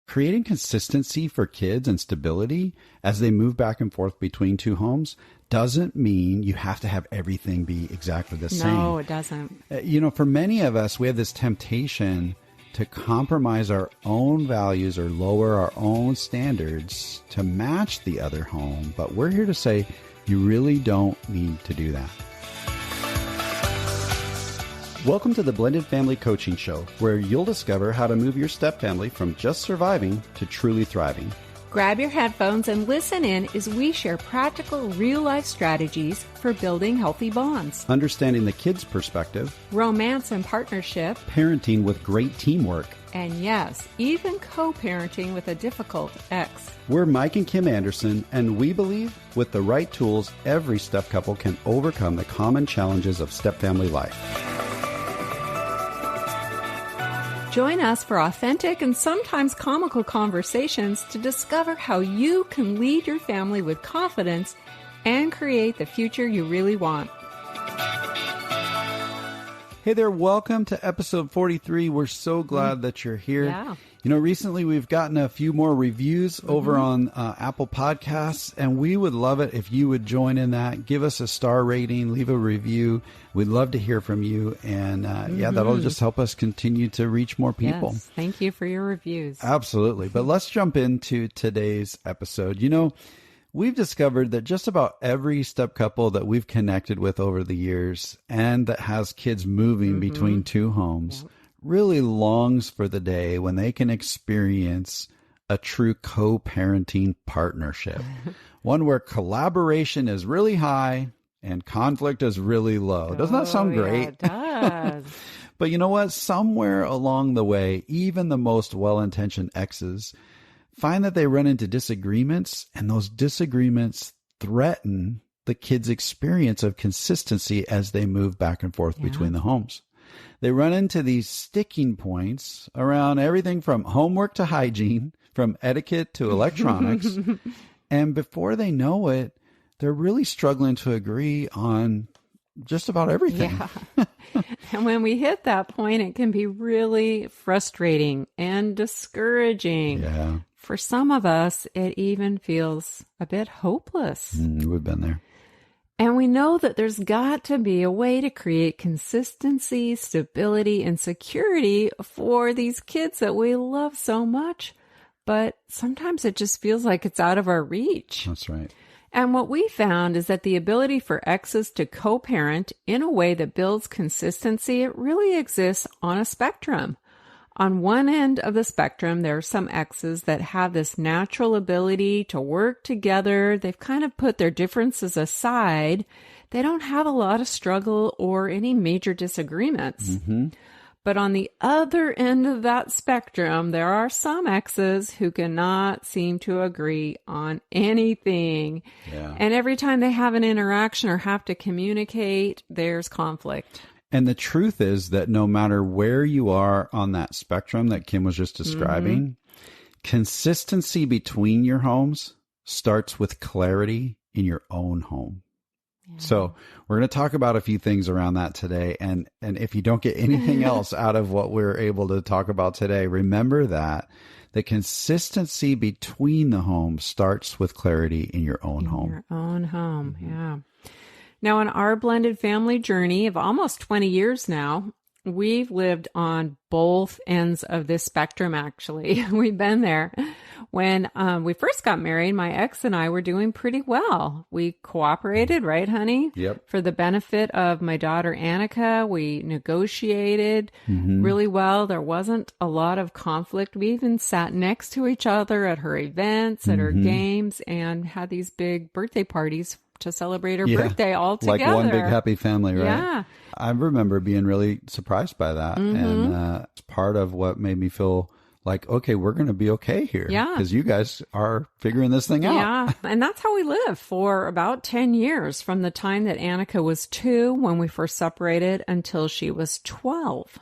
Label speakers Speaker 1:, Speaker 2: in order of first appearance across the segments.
Speaker 1: creating consistency for kids and stability as they move back and forth between two homes doesn't mean you have to have everything be exactly the same.
Speaker 2: No, it doesn't.
Speaker 1: For many of us, we have this temptation to compromise our own values or lower our own standards to match the other home. But we're here to say you really don't need to do that. Welcome to the Blended Family Coaching Show, where you'll discover how to move your step family from just surviving to truly thriving.
Speaker 2: Grab your headphones and listen in as we share practical, real-life strategies for building healthy bonds,
Speaker 1: Understanding the kids' perspective,
Speaker 2: romance and partnership,
Speaker 1: parenting with great teamwork.
Speaker 2: and yes, even co-parenting with a difficult ex.
Speaker 1: We're Mike and Kim Anderson, and we believe with the right tools, every step couple can overcome the common challenges of step family life.
Speaker 2: Join us for authentic and sometimes comical conversations to discover how you can lead your family with confidence and create the future you really want.
Speaker 1: Hey there, welcome to episode 43. We're so glad that you're here.
Speaker 2: Yeah.
Speaker 1: Recently we've gotten a few more reviews over on Apple Podcasts, and we would love it if you would join in that. Give us a star rating, leave a review. We'd love to hear from you. And that'll just help us continue to reach more people.
Speaker 2: Yes, thank you for your reviews.
Speaker 1: Absolutely. But let's jump into today's episode. We've discovered that just about every step couple that we've connected with over the years and that has kids moving between two homes really longs for the day when they can experience a true co-parenting partnership. One where collaboration is really high and conflict is really low. Doesn't that sound great?
Speaker 2: Yeah, it does.
Speaker 1: But you know what? Somewhere along the way, even the most well-intentioned exes find that they run into disagreements, and those disagreements threaten the kids' experience of consistency as they move back and forth between the homes. They run into these sticking points around everything from homework to hygiene, from etiquette to electronics. And before they know it, they're really struggling to agree on just about everything.
Speaker 2: Yeah. And when we hit that point, it can be really frustrating and discouraging.
Speaker 1: Yeah.
Speaker 2: For some of us, it even feels a bit hopeless.
Speaker 1: We've been there.
Speaker 2: And we know that there's got to be a way to create consistency, stability, and security for these kids that we love so much. But sometimes it just feels like it's out of our reach.
Speaker 1: That's right.
Speaker 2: And what we found is that the ability for exes to co-parent in a way that builds consistency, it really exists on a spectrum. On one end of the spectrum, there are some exes that have this natural ability to work together. They've kind of put their differences aside. They don't have a lot of struggle or any major disagreements. But on the other end of that spectrum, there are some exes who cannot seem to agree on anything.
Speaker 1: Yeah.
Speaker 2: And every time they have an interaction or have to communicate, there's conflict.
Speaker 1: And the truth is that no matter where you are on that spectrum that Kim was just describing, consistency between your homes starts with clarity in your own home. Yeah. So we're going to talk about a few things around that today. And if you don't get anything else out of what we're able to talk about today, remember that the consistency between the homes starts with clarity in your own home.
Speaker 2: Your own home, yeah. Now, on our blended family journey of almost 20 years now, we've lived on both ends of this spectrum, actually. We've been there. When we first got married, my ex and I were doing pretty well. We cooperated, right, honey?
Speaker 1: Yep.
Speaker 2: For the benefit of my daughter, Annika, we negotiated really well. There wasn't a lot of conflict. We even sat next to each other at her events, at her games, and had these big birthday parties to celebrate her birthday all together.
Speaker 1: Like one big happy family, right?
Speaker 2: Yeah.
Speaker 1: I remember being really surprised by that. And it's part of what made me feel like, okay, we're going to be okay here.
Speaker 2: Yeah.
Speaker 1: Because you guys are figuring this thing out.
Speaker 2: Yeah. And that's how we lived for about 10 years, from the time that Annika was 2 when we first separated until she was 12.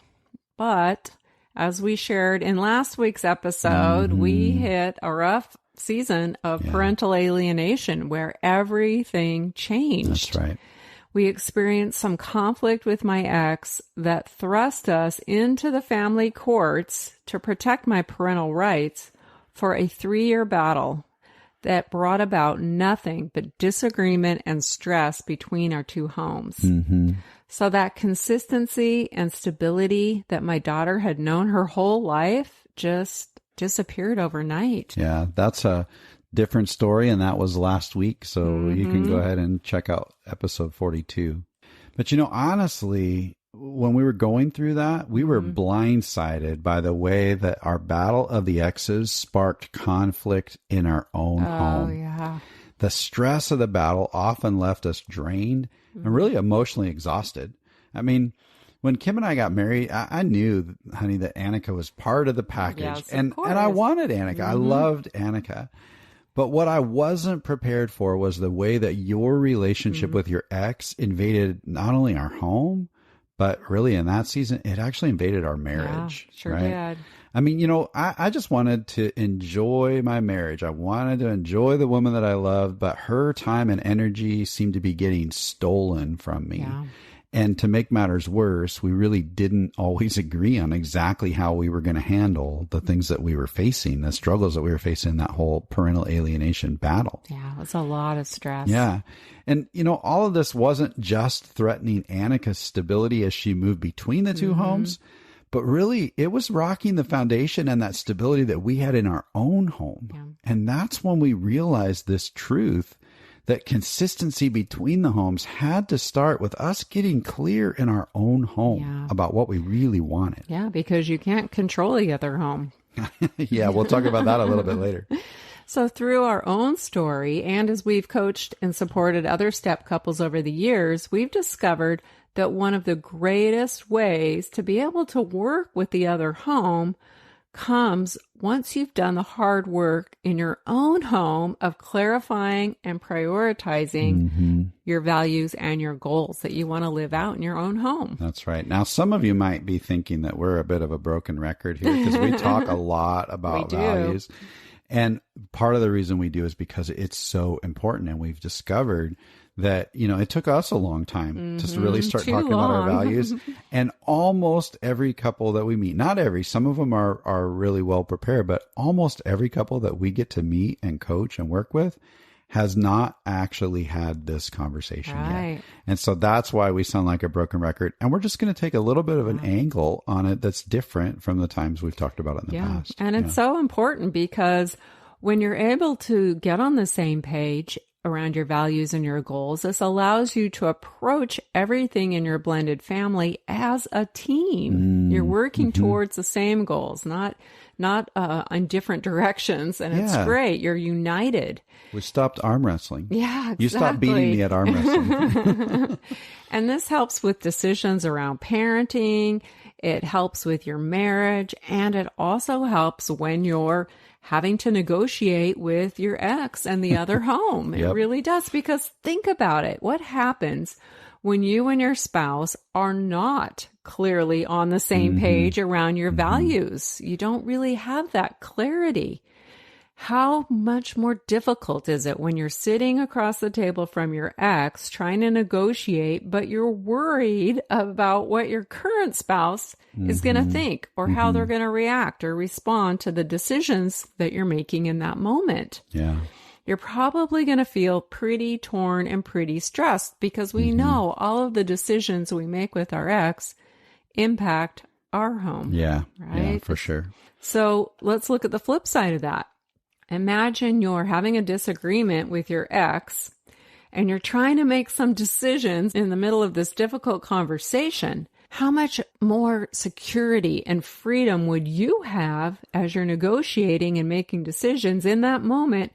Speaker 2: But as we shared in last week's episode, we hit a rough season of parental alienation where everything changed.
Speaker 1: That's right.
Speaker 2: We experienced some conflict with my ex that thrust us into the family courts to protect my parental rights, for a 3-year battle that brought about nothing but disagreement and stress between our two homes.
Speaker 1: Mm-hmm.
Speaker 2: So that consistency and stability that my daughter had known her whole life just disappeared overnight.
Speaker 1: Yeah, that's a different story, and that was last week. So you can go ahead and check out episode 42. But honestly, when we were going through that, we were blindsided by the way that our battle of the exes sparked conflict in our own home.
Speaker 2: Oh, yeah.
Speaker 1: The stress of the battle often left us drained and really emotionally exhausted. I mean, when Kim and I got married, I knew, honey, that Annika was part of the package.
Speaker 2: Yes,
Speaker 1: and I wanted Annika. I loved Annika. But what I wasn't prepared for was the way that your relationship with your ex invaded not only our home, but really in that season, it actually invaded our marriage.
Speaker 2: Yeah, sure
Speaker 1: right?
Speaker 2: did.
Speaker 1: I mean, I just wanted to enjoy my marriage. I wanted to enjoy the woman that I loved, but her time and energy seemed to be getting stolen from me.
Speaker 2: Yeah.
Speaker 1: And to make matters worse, we really didn't always agree on exactly how we were going to handle the things that we were facing, the struggles that we were facing in that whole parental alienation battle.
Speaker 2: Yeah, it was a lot of stress.
Speaker 1: Yeah. And, all of this wasn't just threatening Annika's stability as she moved between the two homes, but really it was rocking the foundation and that stability that we had in our own home.
Speaker 2: Yeah.
Speaker 1: And that's when we realized this truth that consistency between the homes had to start with us getting clear in our own home about what we really wanted.
Speaker 2: Yeah, because you can't control the other home.
Speaker 1: Yeah, we'll talk about that a little bit later.
Speaker 2: So through our own story, and as we've coached and supported other step couples over the years, we've discovered that one of the greatest ways to be able to work with the other home comes once you've done the hard work in your own home of clarifying and prioritizing your values and your goals that you want to live out in your own home.
Speaker 1: That's right. Now, some of you might be thinking that we're a bit of a broken record here because we talk a lot about values. And part of the reason we do is because it's so important. And we've discovered that, it took us a long time to really start talking about our values. And almost every couple that we meet, not every, some of them are really well prepared, but almost every couple that we get to meet and coach and work with has not actually had this conversation yet. And so that's why we sound like a broken record. And we're just going to take a little bit of an angle on it that's different from the times we've talked about it in the past.
Speaker 2: And it's so important because when you're able to get on the same page around your values and your goals, this allows you to approach everything in your blended family as a team. You're working towards the same goals, not in different directions. And it's great. You're united.
Speaker 1: We stopped arm wrestling.
Speaker 2: Yeah, exactly.
Speaker 1: You stopped beating me at arm wrestling.
Speaker 2: And this helps with decisions around parenting. It helps with your marriage. And it also helps when you're having to negotiate with your ex and the other home. It really does. Because think about it. What happens when you and your spouse are not clearly on the same page around your values? You don't really have that clarity. How much more difficult is it when you're sitting across the table from your ex trying to negotiate, but you're worried about what your current spouse is going to think or how they're going to react or respond to the decisions that you're making in that moment?
Speaker 1: Yeah.
Speaker 2: You're probably going to feel pretty torn and pretty stressed because we know all of the decisions we make with our ex impact our home.
Speaker 1: Yeah.
Speaker 2: Right?
Speaker 1: Yeah, for sure.
Speaker 2: So let's look at the flip side of that. Imagine you're having a disagreement with your ex and you're trying to make some decisions in the middle of this difficult conversation. How much more security and freedom would you have as you're negotiating and making decisions in that moment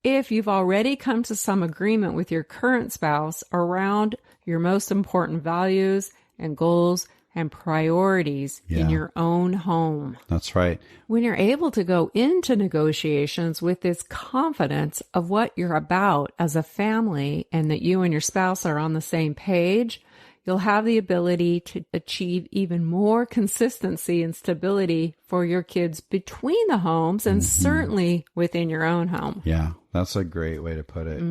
Speaker 2: if you've already come to some agreement with your current spouse around your most important values and goals and priorities in your own home?
Speaker 1: That's right.
Speaker 2: When you're able to go into negotiations with this confidence of what you're about as a family and that you and your spouse are on the same page, you'll have the ability to achieve even more consistency and stability for your kids between the homes and certainly within your own home.
Speaker 1: Yeah, that's a great way to put it.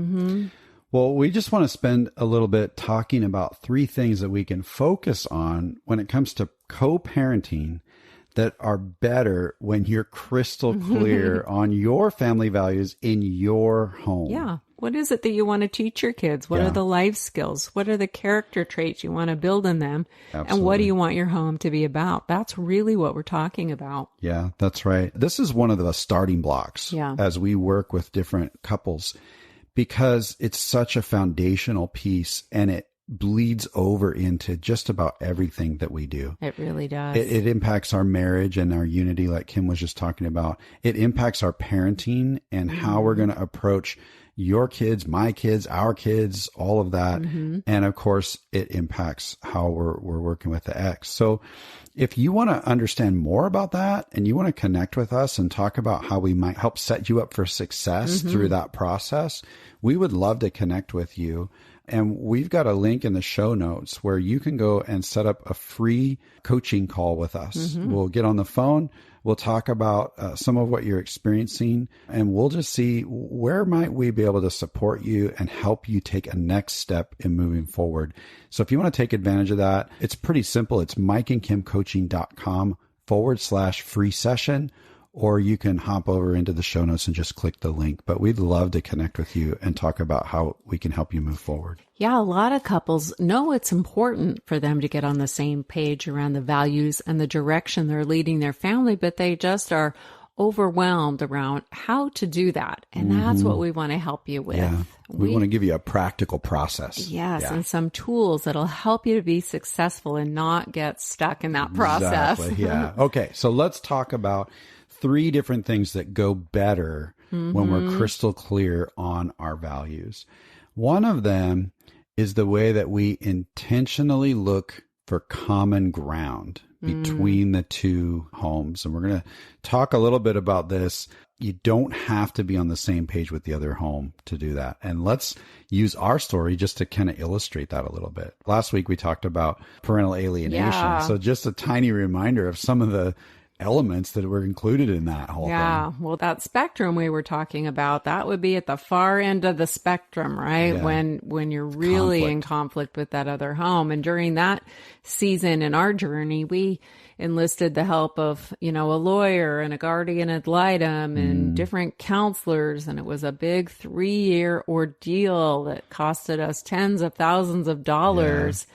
Speaker 1: Well, we just want to spend a little bit talking about 3 things that we can focus on when it comes to co-parenting that are better when you're crystal clear on your family values in your home.
Speaker 2: Yeah. What is it that you want to teach your kids? What are the life skills? What are the character traits you want to build in them?
Speaker 1: Absolutely.
Speaker 2: And what do you want your home to be about? That's really what we're talking about.
Speaker 1: Yeah, that's right. This is one of the starting blocks as we work with different couples, because it's such a foundational piece, and it bleeds over into just about everything that we do.
Speaker 2: It really does.
Speaker 1: It impacts our marriage and our unity, like Kim was just talking about. It impacts our parenting and how we're going to approach your kids, my kids, our kids, all of that. And of course, it impacts how we're working with the ex. So if you want to understand more about that and you want to connect with us and talk about how we might help set you up for success through that process, we would love to connect with you. And we've got a link in the show notes where you can go and set up a free coaching call with us. We'll get on the phone. We'll talk about some of what you're experiencing, and we'll just see where might we be able to support you and help you take a next step in moving forward. So if you want to take advantage of that, it's pretty simple. It's mikeandkimcoaching.com/free session. Or you can hop over into the show notes and just click the link. But we'd love to connect with you and talk about how we can help you move forward.
Speaker 2: Yeah, a lot of couples know it's important for them to get on the same page around the values and the direction they're leading their family, but they just are overwhelmed around how to do that. And that's what we want to help you with.
Speaker 1: Yeah. We want to give you a practical process.
Speaker 2: Yes, and some tools that'll help you to be successful and not get stuck in that process.
Speaker 1: Exactly. Yeah. Okay, so let's talk about 3 different things that go better when we're crystal clear on our values. One of them is the way that we intentionally look for common ground between the 2 homes. And we're going to talk a little bit about this. You don't have to be on the same page with the other home to do that. And let's use our story just to kind of illustrate that a little bit. Last week, we talked about parental alienation.
Speaker 2: Yeah.
Speaker 1: So just a tiny reminder of some of the elements that were included in that whole thing.
Speaker 2: Well, that spectrum we were talking about, that would be at the far end of the spectrum, right?
Speaker 1: Yeah.
Speaker 2: When you're really in conflict with that other home. And during that season in our journey, we enlisted the help of, a lawyer and a guardian ad litem and different counselors. And it was a big 3-year ordeal that costed us tens of thousands of dollars. Yeah.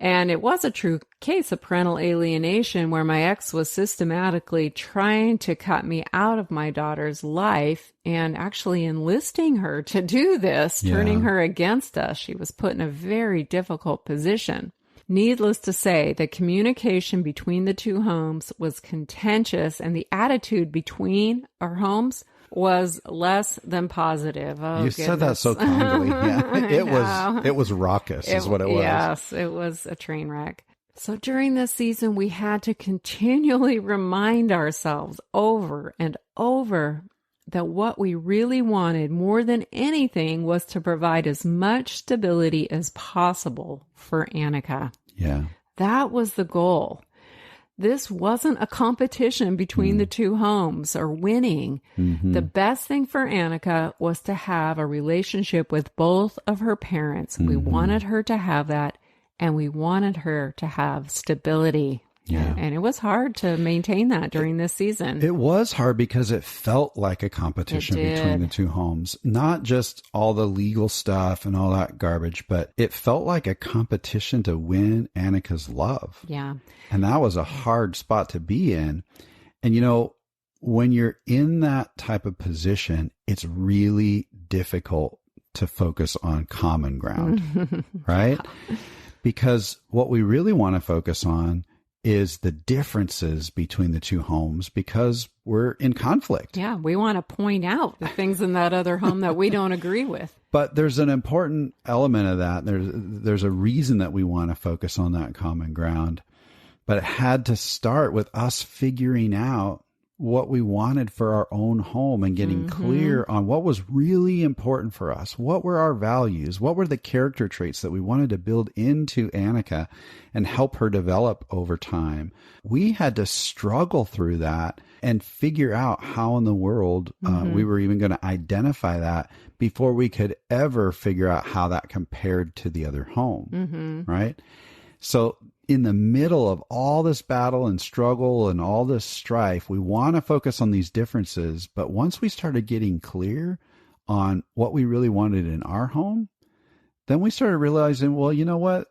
Speaker 2: And it was a true case of parental alienation where my ex was systematically trying to cut me out of my daughter's life and actually enlisting her to do this, turning her against us. She was put in a very difficult position. Needless to say, the communication between the 2 homes was contentious, and the attitude between our homes was less than positive. Oh,
Speaker 1: you said that so kindly. Yeah, it was raucous, is what it was.
Speaker 2: Yes, it was a train wreck. So during this season, we had to continually remind ourselves over and over that what we really wanted more than anything was to provide as much stability as possible for Annika.
Speaker 1: Yeah.
Speaker 2: That was the goal. This wasn't a competition between the 2 homes or winning. The best thing for Annika was to have a relationship with both of her parents. We wanted her to have that, and we wanted her to have stability.
Speaker 1: Yeah.
Speaker 2: And it was hard to maintain that during this season.
Speaker 1: It was hard because it felt like a competition between the 2 homes. Not just all the legal stuff and all that garbage, but it felt like a competition to win Annika's love.
Speaker 2: Yeah.
Speaker 1: And that was a hard spot to be in. And when you're in that type of position, it's really difficult to focus on common ground, right? Because what we really want to focus on is the differences between the 2 homes, because we're in conflict.
Speaker 2: Yeah, we want to point out the things in that other home that we don't agree with.
Speaker 1: But there's an important element of that. There's a reason that we want to focus on that common ground. But it had to start with us figuring out what we wanted for our own home and getting clear on what was really important for us. What were our values? What were the character traits that we wanted to build into Annika and help her develop over time? We had to struggle through that and figure out how in the world we were even going to identify that before we could ever figure out how that compared to the other home, right? So in the middle of all this battle and struggle and all this strife, we want to focus on these differences. But once we started getting clear on what we really wanted in our home, then we started realizing, well, you know what?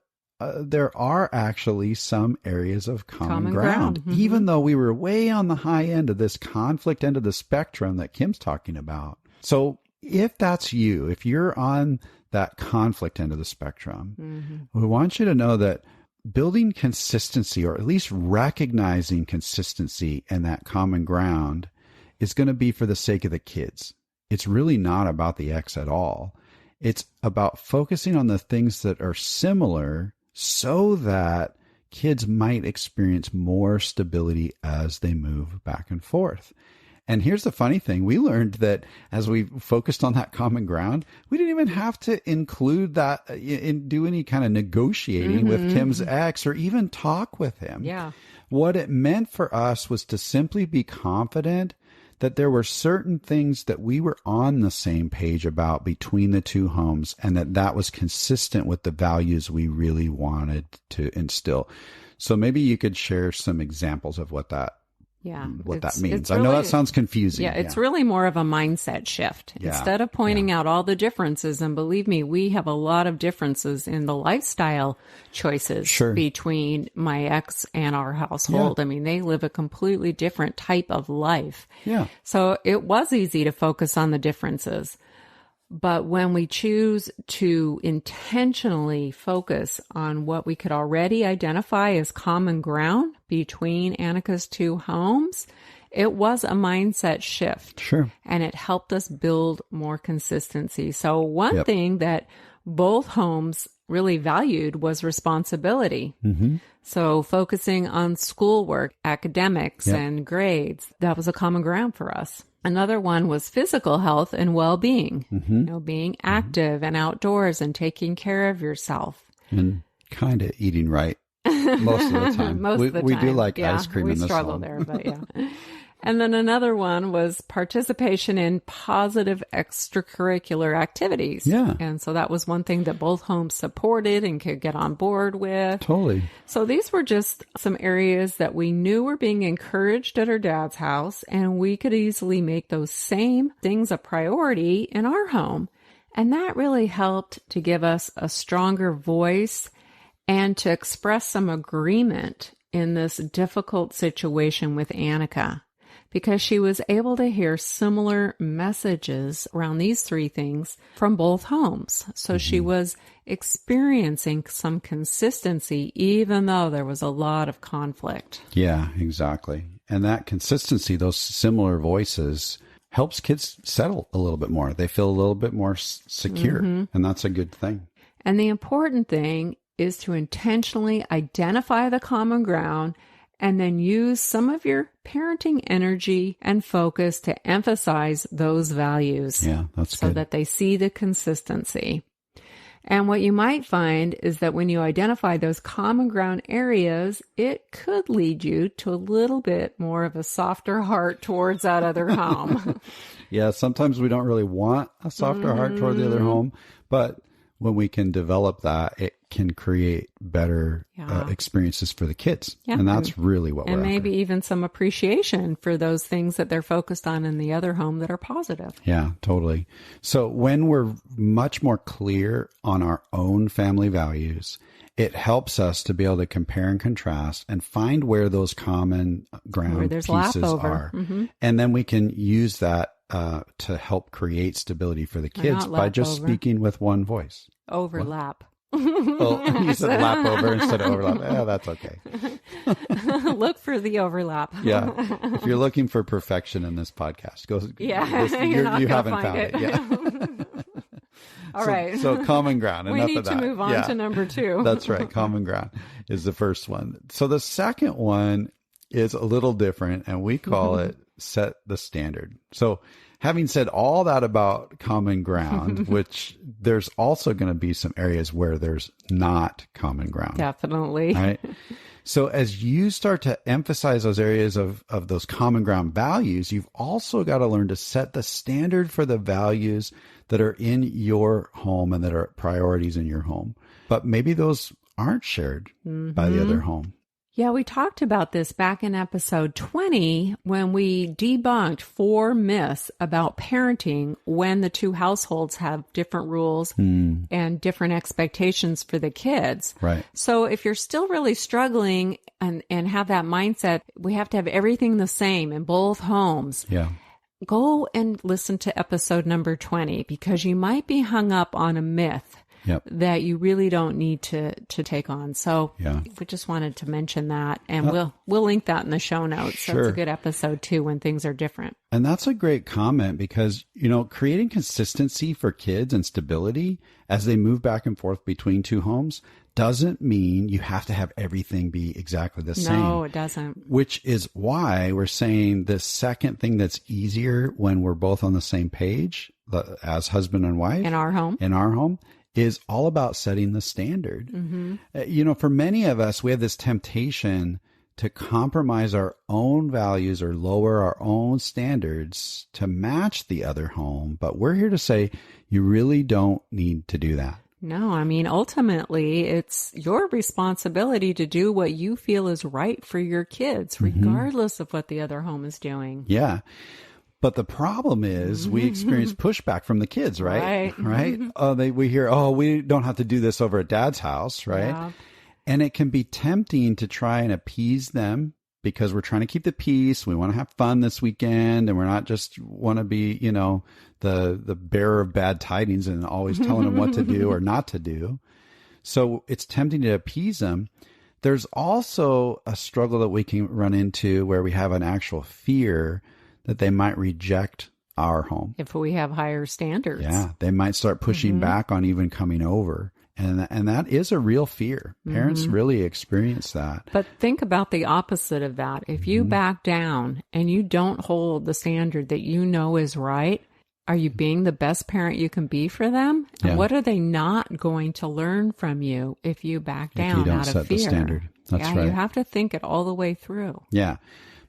Speaker 1: There are actually some areas of common ground.
Speaker 2: Mm-hmm.
Speaker 1: Even though we were way on the high end of this conflict end of the spectrum that Kim's talking about. So if that's you, if you're on that conflict end of the spectrum, we want you to know that building consistency, or at least recognizing consistency and that common ground, is going to be for the sake of the kids. It's really not about the ex at all. It's about focusing on the things that are similar so that kids might experience more stability as they move back and forth. And here's the funny thing. We learned that as we focused on that common ground, we didn't even have to include that and do any kind of negotiating with Kim's ex or even talk with him.
Speaker 2: Yeah.
Speaker 1: What it meant for us was to simply be confident that there were certain things that we were on the same page about between the two homes, and that was consistent with the values we really wanted to instill. So maybe you could share some examples of what that means. I know that sounds confusing.
Speaker 2: Yeah, it's really more of a mindset shift.
Speaker 1: Yeah.
Speaker 2: Instead of pointing out all the differences, and believe me, we have a lot of differences in the lifestyle choices between my ex and our household.
Speaker 1: Yeah.
Speaker 2: I mean, they live a completely different type of life.
Speaker 1: Yeah.
Speaker 2: So it was easy to focus on the differences. But when we choose to intentionally focus on what we could already identify as common ground between Annika's two homes, it was a mindset shift.
Speaker 1: Sure.
Speaker 2: And it helped us build more consistency. So one thing that both homes really valued was responsibility. So focusing on schoolwork, academics, and grades, that was a common ground for us. Another one was physical health and well-being, being active and outdoors and taking care of yourself.
Speaker 1: And kind of eating right most of the time. We do like ice cream in this home.
Speaker 2: We struggle there, but yeah. And then another one was participation in positive extracurricular activities.
Speaker 1: Yeah.
Speaker 2: And so that was one thing that both homes supported and could get on board with.
Speaker 1: Totally.
Speaker 2: So these were just some areas that we knew were being encouraged at our dad's house, and we could easily make those same things a priority in our home. And that really helped to give us a stronger voice and to express some agreement in this difficult situation with Annika, because she was able to hear similar messages around these three things from both homes. So she was experiencing some consistency, even though there was a lot of conflict.
Speaker 1: Yeah, exactly. And that consistency, those similar voices, helps kids settle a little bit more. They feel a little bit more secure, and that's a good thing.
Speaker 2: And the important thing is to intentionally identify the common ground and then use some of your parenting energy and focus to emphasize those values.
Speaker 1: Yeah, that's
Speaker 2: so
Speaker 1: good.
Speaker 2: that they see the consistency. And what you might find is that when you identify those common ground areas, it could lead you to a little bit more of a softer heart towards that other home.
Speaker 1: Yeah, sometimes we don't really want a softer heart toward the other home, but when we can develop that, it can create better experiences for the kids.
Speaker 2: Yeah.
Speaker 1: And that's really what we're after.
Speaker 2: And maybe even some appreciation for those things that they're focused on in the other home that are positive.
Speaker 1: Yeah, totally. So when we're much more clear on our own family values, it helps us to be able to compare and contrast and find where those common ground pieces are. And then we can use that to help create stability for the kids by just speaking with one voice.
Speaker 2: Overlap.
Speaker 1: Oh, you said lap over instead of overlap. Yeah, that's okay.
Speaker 2: Look for the overlap.
Speaker 1: Yeah. If you're looking for perfection in this podcast, go.
Speaker 2: Yeah,
Speaker 1: You haven't found it. Yeah.
Speaker 2: All right.
Speaker 1: So common ground.
Speaker 2: We
Speaker 1: Enough
Speaker 2: need
Speaker 1: of that.
Speaker 2: to move on to number 2.
Speaker 1: That's right. Common ground is the first one. So the second one is a little different, and we call it set the standard. So having said all that about common ground, which there's also going to be some areas where there's not common ground.
Speaker 2: Definitely.
Speaker 1: Right. So as you start to emphasize those areas of those common ground values, you've also got to learn to set the standard for the values that are in your home and that are priorities in your home. But maybe those aren't shared by the other home.
Speaker 2: Yeah, we talked about this back in episode 20 when we debunked 4 myths about parenting when the two households have different rules and different expectations for the kids.
Speaker 1: Right.
Speaker 2: So if you're still really struggling and have that mindset, we have to have everything the same in both homes.
Speaker 1: Yeah.
Speaker 2: Go and listen to episode number 20 because you might be hung up on a myth that you really don't need to take on. So we just wanted to mention that, and we'll link that in the show notes.
Speaker 1: Sure.
Speaker 2: So it's a good episode too when things are different.
Speaker 1: And that's a great comment because, creating consistency for kids and stability as they move back and forth between two homes doesn't mean you have to have everything be exactly the same.
Speaker 2: No, it doesn't.
Speaker 1: Which is why we're saying the second thing that's easier when we're both on the same page as husband and wife
Speaker 2: In our home
Speaker 1: is all about setting the standard. For many of us, we have this temptation to compromise our own values or lower our own standards to match the other home. But we're here to say you really don't need to do that.
Speaker 2: No, I mean, ultimately, it's your responsibility to do what you feel is right for your kids, regardless of what the other home is doing.
Speaker 1: Yeah. But the problem is we experience pushback from the kids, right? Right? We hear, we don't have to do this over at Dad's house, right?
Speaker 2: Yeah.
Speaker 1: And it can be tempting to try and appease them because we're trying to keep the peace. We want to have fun this weekend, and we're not just want to be, the bearer of bad tidings and always telling them what to do or not to do. So it's tempting to appease them. There's also a struggle that we can run into where we have an actual fear that they might reject our home.
Speaker 2: If we have higher standards.
Speaker 1: Yeah, they might start pushing back on even coming over. And that is a real fear. Parents really experience that.
Speaker 2: But think about the opposite of that. If you back down and you don't hold the standard that you know is right, are you being the best parent you can be for them? And what are they not going to learn from you if you back down
Speaker 1: if you don't
Speaker 2: out
Speaker 1: set
Speaker 2: of fear?
Speaker 1: The standard. That's right.
Speaker 2: You have to think it all the way through.
Speaker 1: Yeah.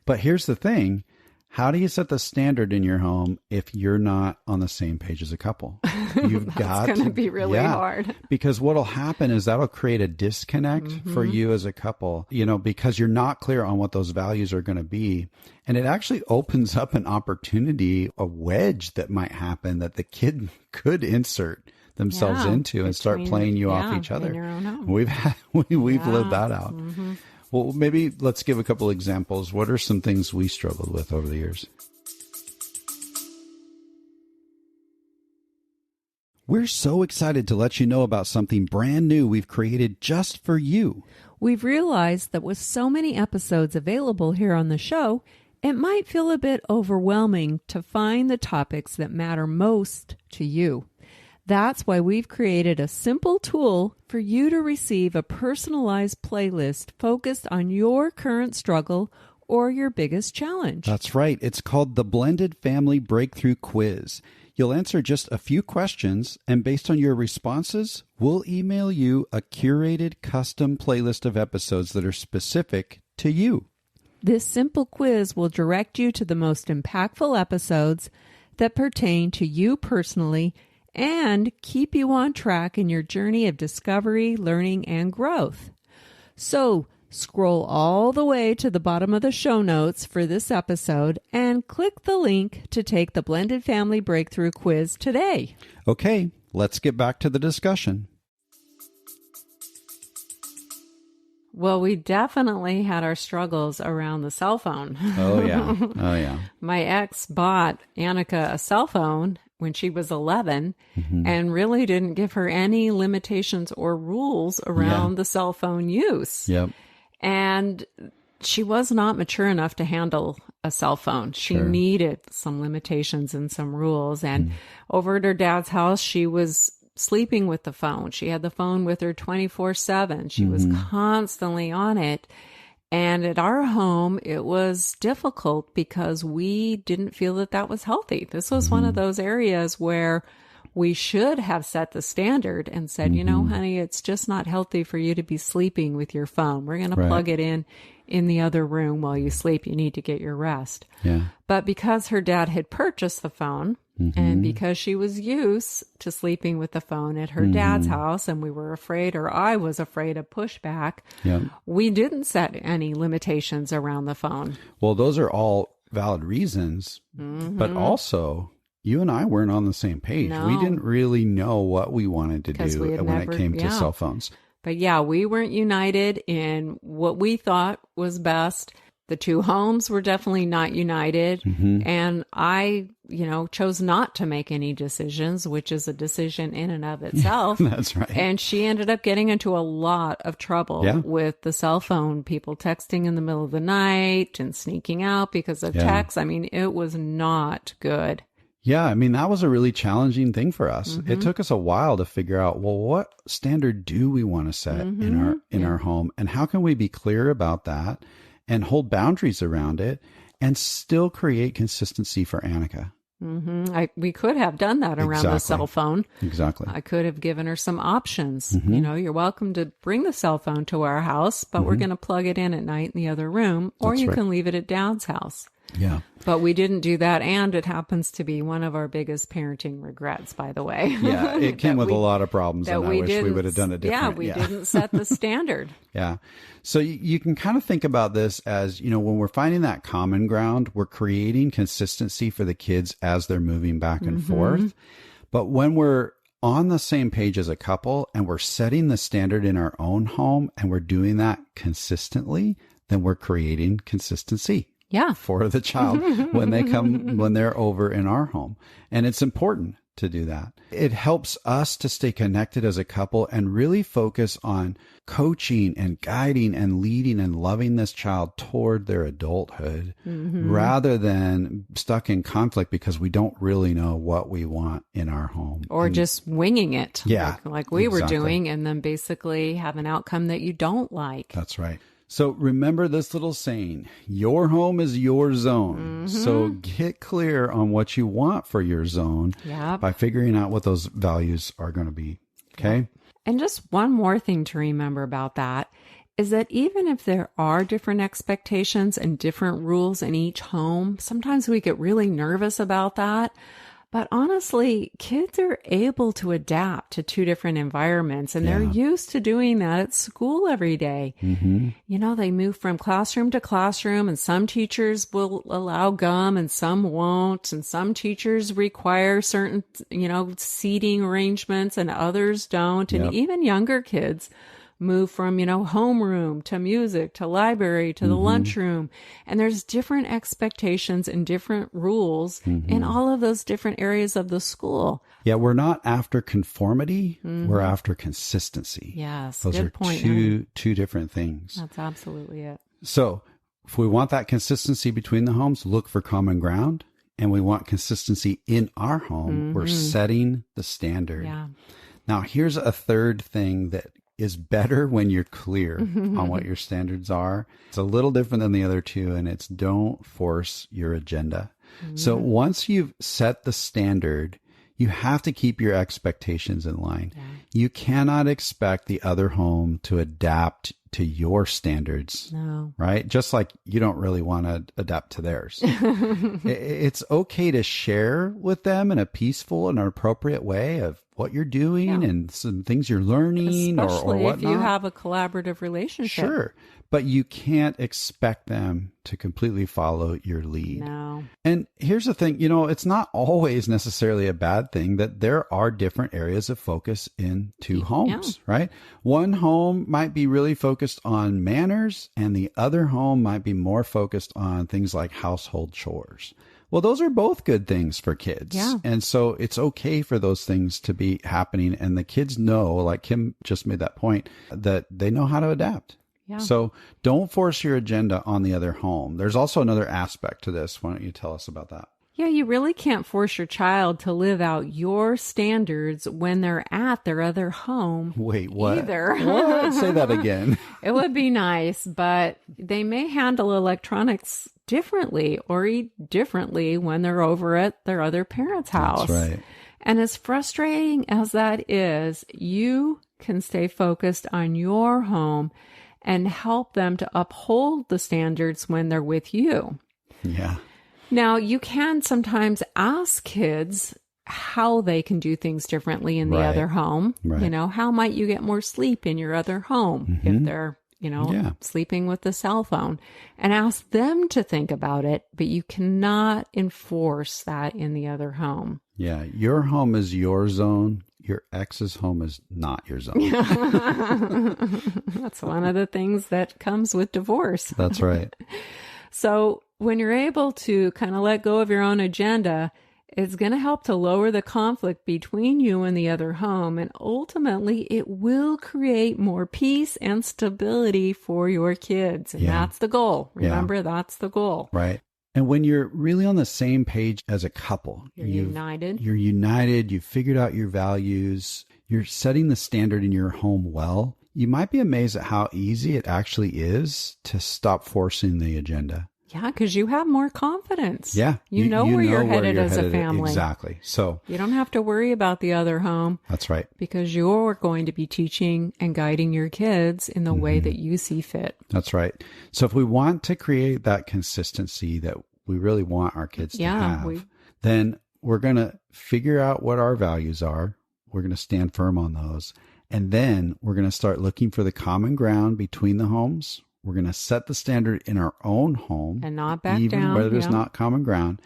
Speaker 1: But here's the thing. How do you set the standard in your home if you're not on the same page as a couple? You've got
Speaker 2: It's going to be really hard.
Speaker 1: Because what'll happen is that'll create a disconnect for you as a couple, because you're not clear on what those values are going to be. And it actually opens up an opportunity, a wedge that might happen that the kid could insert themselves into and start playing you off each other.
Speaker 2: In your own home.
Speaker 1: We've lived that out. Well, maybe let's give a couple examples. What are some things we struggled with over the years? We're so excited to let you know about something brand new we've created just for you.
Speaker 2: We've realized that with so many episodes available here on the show, it might feel a bit overwhelming to find the topics that matter most to you. That's why we've created a simple tool for you to receive a personalized playlist focused on your current struggle or your biggest challenge.
Speaker 1: That's right. It's called the Blended Family Breakthrough Quiz. You'll answer just a few questions, and based on your responses, we'll email you a curated custom playlist of episodes that are specific to you.
Speaker 2: This simple quiz will direct you to the most impactful episodes that pertain to you personally and keep you on track in your journey of discovery, learning, and growth. So, scroll all the way to the bottom of the show notes for this episode and click the link to take the Blended Family Breakthrough Quiz today.
Speaker 1: Okay, let's get back to the discussion.
Speaker 2: Well, we definitely had our struggles around the cell phone.
Speaker 1: Oh, yeah.
Speaker 2: My ex bought Annika a cell phone when she was 11 and really didn't give her any limitations or rules around the cell phone use.
Speaker 1: Yep.
Speaker 2: And she was not mature enough to handle a cell phone. She needed some limitations and some rules. And over at her dad's house, she was sleeping with the phone. She had the phone with her 24/7. She was constantly on it. And at our home, it was difficult because we didn't feel that that was healthy. This was one of those areas where we should have set the standard and said, honey, it's just not healthy for you to be sleeping with your phone. We're going to plug it in the other room while you sleep. You need to get your rest.
Speaker 1: Yeah.
Speaker 2: But because her dad had purchased the phone, And because she was used to sleeping with the phone at her dad's house, and we were afraid, or I was afraid of pushback, we didn't set any limitations around the phone.
Speaker 1: Well, those are all valid reasons, but also you and I weren't on the same page.
Speaker 2: No.
Speaker 1: We didn't really know what we wanted to
Speaker 2: 'Cause
Speaker 1: do
Speaker 2: we had
Speaker 1: when
Speaker 2: never-
Speaker 1: it came to
Speaker 2: yeah.
Speaker 1: cell phones.
Speaker 2: But yeah, we weren't united in what we thought was best. The two homes were definitely not united. And I, chose not to make any decisions, which is a decision in and of itself.
Speaker 1: That's right.
Speaker 2: And she ended up getting into a lot of trouble
Speaker 1: Yeah.
Speaker 2: with the cell phone, people texting in the middle of the night and sneaking out because of texts. I mean, it was not good.
Speaker 1: Yeah, I mean, that was a really challenging thing for us. It took us a while to figure out, well, what standard do we want to set in our home, and how can we be clear about that and hold boundaries around it and still create consistency for Annika?
Speaker 2: We could have done that around the cell phone.
Speaker 1: Exactly.
Speaker 2: I could have given her some options. You're welcome to bring the cell phone to our house, but we're going to plug it in at night in the other room, or
Speaker 1: That's
Speaker 2: you
Speaker 1: right.
Speaker 2: can leave it at Dad's house.
Speaker 1: Yeah.
Speaker 2: But we didn't do that, and it happens to be one of our biggest parenting regrets, by the way.
Speaker 1: Yeah, it came with a lot of problems, and I wish we would have done it different.
Speaker 2: Yeah, we didn't set the standard.
Speaker 1: Yeah. So you can kind of think about this as, when we're finding that common ground, we're creating consistency for the kids as they're moving back and forth. But when we're on the same page as a couple and we're setting the standard in our own home and we're doing that consistently, then we're creating consistency.
Speaker 2: Yeah.
Speaker 1: For the child when they're over in our home. And it's important to do that. It helps us to stay connected as a couple and really focus on coaching and guiding and leading and loving this child toward their adulthood rather than stuck in conflict because we don't really know what we want in our home.
Speaker 2: Or just winging it.
Speaker 1: Yeah,
Speaker 2: Like we were
Speaker 1: exactly.
Speaker 2: doing, and then basically have an outcome that you don't like.
Speaker 1: That's right. So remember this little saying, your home is your zone. So get clear on what you want for your zone by figuring out what those values are going to be. Okay.
Speaker 2: And just one more thing to remember about that is that even if there are different expectations and different rules in each home, sometimes we get really nervous about that. But honestly, kids are able to adapt to two different environments, and they're used to doing that at school every day. They move from classroom to classroom, and some teachers will allow gum and some won't. And some teachers require certain, seating arrangements and others don't. And even younger kids move from, homeroom to music to library to the lunchroom. And there's different expectations and different rules in all of those different areas of the school.
Speaker 1: Yeah, we're not after conformity. We're after consistency.
Speaker 2: Yes,
Speaker 1: Those
Speaker 2: good
Speaker 1: are
Speaker 2: point.
Speaker 1: two different things.
Speaker 2: That's absolutely it.
Speaker 1: So if we want that consistency between the homes, look for common ground. And we want consistency in our home. We're setting the standard.
Speaker 2: Yeah.
Speaker 1: Now, here's a third thing that is better when you're clear on what your standards are. It's a little different than the other two, and it's don't force your agenda. So once you've set the standard, you have to keep your expectations in line. You cannot expect the other home to adapt to your standards.
Speaker 2: No.
Speaker 1: Right? Just like you don't really want to adapt to theirs. It's okay to share with them in a peaceful and appropriate way of what you're doing and some things you're learning or
Speaker 2: Especially
Speaker 1: whatnot.
Speaker 2: if you have a collaborative relationship.
Speaker 1: Sure. But you can't expect them to completely follow your lead.
Speaker 2: No.
Speaker 1: And here's the thing, it's not always necessarily a bad thing that there are different areas of focus in two homes, right? One home might be really focused on manners and the other home might be more focused on things like household chores. Well, those are both good things for kids.
Speaker 2: Yeah.
Speaker 1: And so it's okay for those things to be happening. And the kids know, like Kim just made that point, that they know how to adapt.
Speaker 2: Yeah.
Speaker 1: So don't force your agenda on the other home. There's also another aspect to this. Why don't you tell us about that?
Speaker 2: Yeah, you really can't force your child to live out your standards when they're at their other home.
Speaker 1: Wait, what?
Speaker 2: Either.
Speaker 1: What? Say that again.
Speaker 2: It would be nice, but they may handle electronics differently or eat differently when they're over at their other parent's house.
Speaker 1: That's right.
Speaker 2: And as frustrating as that is, you can stay focused on your home and help them to uphold the standards when they're with you.
Speaker 1: Yeah.
Speaker 2: Now, you can sometimes ask kids how they can do things differently in the other home.
Speaker 1: Right.
Speaker 2: You know, how might you get more sleep in your other home if they're, sleeping with the cell phone, and ask them to think about it, but you cannot enforce that in the other home.
Speaker 1: Yeah. Your home is your zone. Your ex's home is not your zone.
Speaker 2: That's one of the things that comes with divorce.
Speaker 1: That's right.
Speaker 2: So when you're able to kind of let go of your own agenda, it's going to help to lower the conflict between you and the other home. And ultimately, it will create more peace and stability for your kids. And that's the goal. Remember, that's the goal.
Speaker 1: Right. And when you're really on the same page as a couple,
Speaker 2: you're united.
Speaker 1: You're united. You've figured out your values. You're setting the standard in your home well. You might be amazed at how easy it actually is to stop forcing the agenda.
Speaker 2: Yeah, because you have more confidence.
Speaker 1: Yeah.
Speaker 2: You know where you're headed as a family.
Speaker 1: Exactly. So
Speaker 2: you don't have to worry about the other home.
Speaker 1: That's right.
Speaker 2: Because you're going to be teaching and guiding your kids in the way that you see fit.
Speaker 1: That's right. So if we want to create that consistency that we really want our kids to have, then we're going to figure out what our values are. We're going to stand firm on those. And then we're going to start looking for the common ground between the homes. We're going to set the standard in our own home.
Speaker 2: And not back
Speaker 1: even
Speaker 2: down.
Speaker 1: where there's not common ground.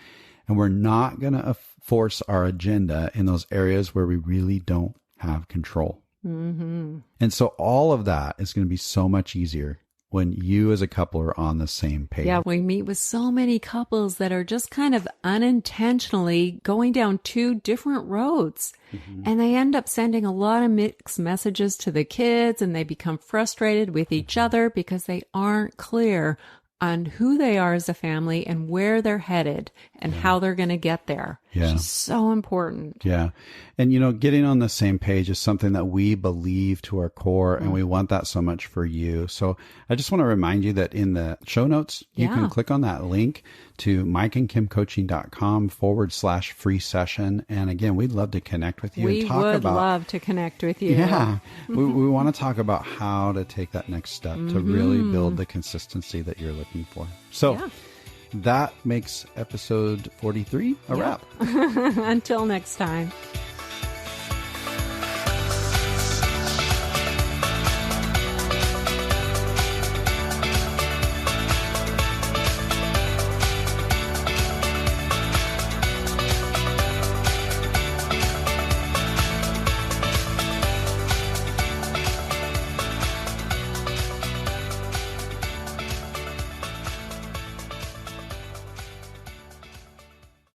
Speaker 1: And we're not going to force our agenda in those areas where we really don't have control.
Speaker 2: Mm-hmm.
Speaker 1: And so all of that is going to be so much easier when you as a couple are on the same page.
Speaker 2: Yeah, we meet with so many couples that are just kind of unintentionally going down two different roads. And they end up sending a lot of mixed messages to the kids, and they become frustrated with each other because they aren't clear on who they are as a family and where they're headed and how they're going to get there.
Speaker 1: Yeah.
Speaker 2: It's so important.
Speaker 1: Yeah. And, getting on the same page is something that we believe to our core, and we want that so much for you. So I just want to remind you that in the show notes, you can click on that link to mikeandkimcoaching.com/free session. And again, we'd love to connect with you.
Speaker 2: We
Speaker 1: and talk
Speaker 2: would love to connect with you.
Speaker 1: Yeah. we want to talk about how to take that next step to really build the consistency that you're looking for. So that makes episode 43 a wrap.
Speaker 2: Until next time.